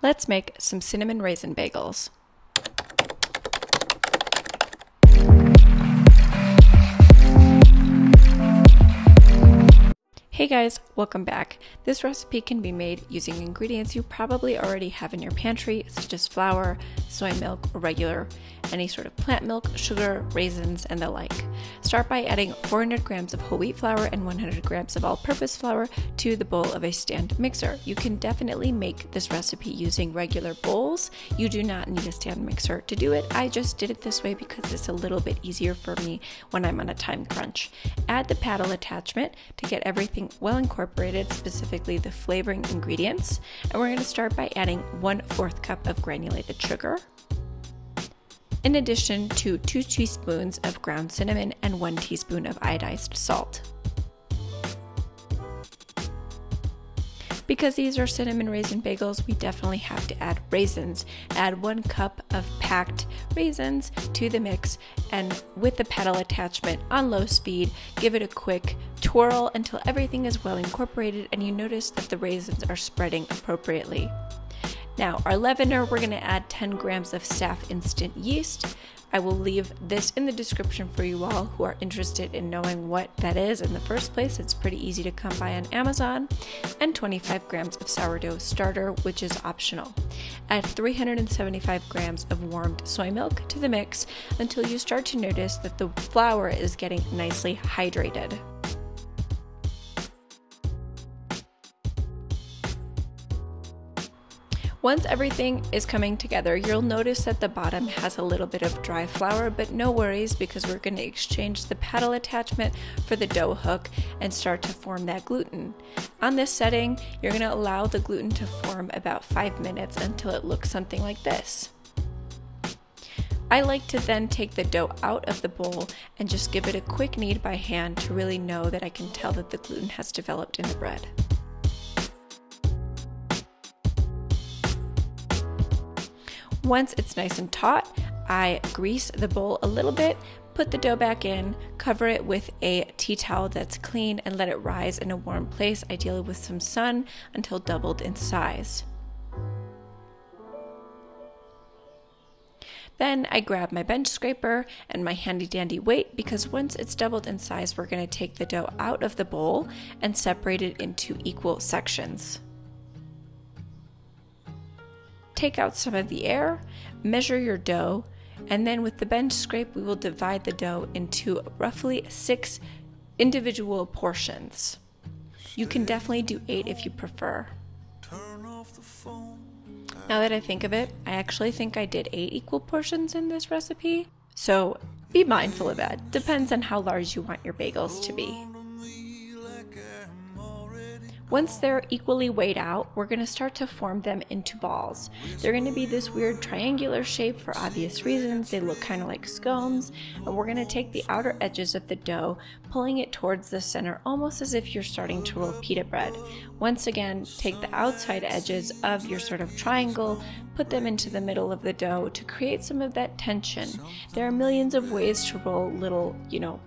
Let's make some cinnamon raisin bagels. Hey guys, welcome back. This recipe can be made using ingredients you probably already have in your pantry, such as flour, soy milk, or regular, any sort of plant milk, sugar, raisins, and the like. Start by adding 400 grams of whole wheat flour and 100 grams of all-purpose flour to the bowl of a stand mixer. You can definitely make this recipe using regular bowls. You do not need a stand mixer to do it. I just did it this way because it's a little bit easier for me when I'm on a time crunch. Add the paddle attachment to get everything well incorporated, specifically the flavoring ingredients. And we're going to start by adding 1/4 cup of granulated sugar, in addition to 2 teaspoons of ground cinnamon and 1 teaspoon of iodized salt. Because these are cinnamon raisin bagels, we definitely have to add raisins. Add 1 cup of packed raisins to the mix, and with the paddle attachment on low speed, give it a quick twirl until everything is well incorporated and you notice that the raisins are spreading appropriately. Now, our leavener, we're going to add 10 grams of staff instant yeast. I will leave this in the description for you all who are interested in knowing what that is in the first place. It's pretty easy to come by on Amazon. And 25 grams of sourdough starter, which is optional. Add 375 grams of warmed soy milk to the mix until you start to notice that the flour is getting nicely hydrated. Once everything is coming together, you'll notice that the bottom has a little bit of dry flour, but no worries because we're going to exchange the paddle attachment for the dough hook and start to form that gluten. On this setting, you're going to allow the gluten to form about 5 minutes until it looks something like this. I like to then take the dough out of the bowl and just give it a quick knead by hand to really know that I can tell that the gluten has developed in the bread. Once it's nice and taut, I grease the bowl a little bit, put the dough back in, cover it with a tea towel that's clean, and let it rise in a warm place, ideally with some sun, until doubled in size. Then I grab my bench scraper and my handy dandy weight because once it's doubled in size, we're going to take the dough out of the bowl and separate it into equal sections. Take out some of the air, measure your dough, and then with the bench scrape, we will divide the dough into roughly 6 individual portions. You can definitely do 8 if you prefer. Now that I think of it, I actually think I did 8 equal portions in this recipe, so be mindful of that. Depends on how large you want your bagels to be. Once they're equally weighed out, we're going to start to form them into balls. They're going to be this weird triangular shape for obvious reasons. They look kind of like scones, and we're going to take the outer edges of the dough, pulling it towards the center, almost as if you're starting to roll pita bread. Once again, take the outside edges of your sort of triangle, put them into the middle of the dough to create some of that tension. There are millions of ways to roll little,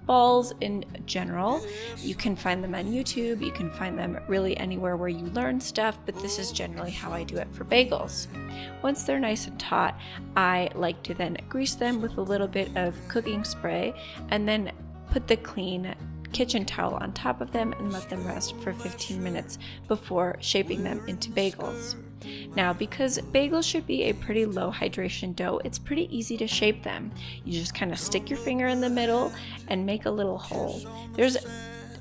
balls in general. You can find them on YouTube, you can find them really anywhere where you learn stuff, but this is generally how I do it for bagels. Once they're nice and taut, I like to then grease them with a little bit of cooking spray and then put the clean kitchen towel on top of them and let them rest for 15 minutes before shaping them into bagels. Now, because bagels should be a pretty low hydration dough, it's pretty easy to shape them. You just kind of stick your finger in the middle and make a little hole. There's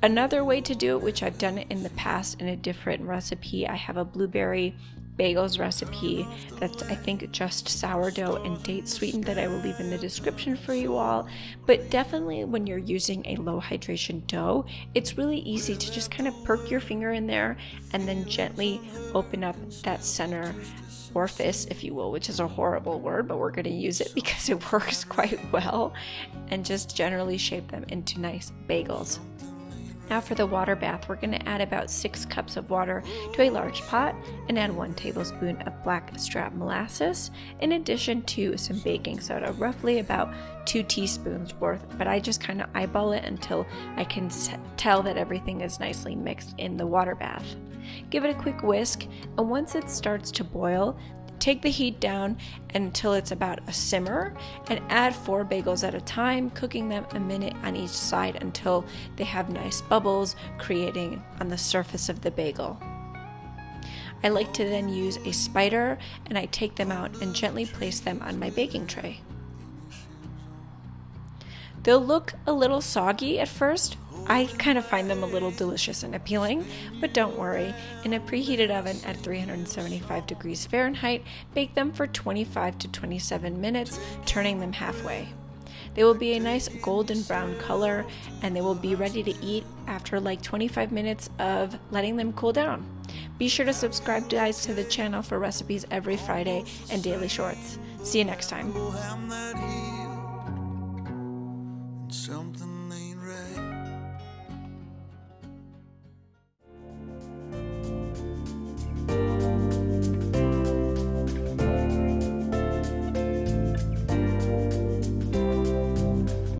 another way to do it, which I've done it in the past in a different recipe. I have a blueberry bagels recipe that's, I think, just sourdough and date sweetened that I will leave in the description for you all. But definitely when you're using a low hydration dough, it's really easy to just kind of perk your finger in there and then gently open up that center orifice, if you will, which is a horrible word, but we're going to use it because it works quite well, and just generally shape them into nice bagels. Now for the water bath, we're going to add about 6 cups of water to a large pot and add 1 tablespoon of black strap molasses, in addition to some baking soda, roughly about 2 teaspoons worth, but I just kind of eyeball it until I can tell that everything is nicely mixed in the water bath. Give it a quick whisk, and once it starts to boil, Take the heat down until it's about a simmer and add 4 bagels at a time, cooking them a minute on each side until they have nice bubbles creating on the surface of the bagel. I like to then use a spider and I take them out and gently place them on my baking tray. They'll look a little soggy at first. I kind of find them a little delicious and appealing, but don't worry. In a preheated oven at 375 degrees Fahrenheit, bake them for 25 to 27 minutes, turning them halfway. They will be a nice golden brown color and they will be ready to eat after like 25 minutes of letting them cool down. Be sure to subscribe guys to the channel for recipes every Friday and daily shorts. See you next time. Something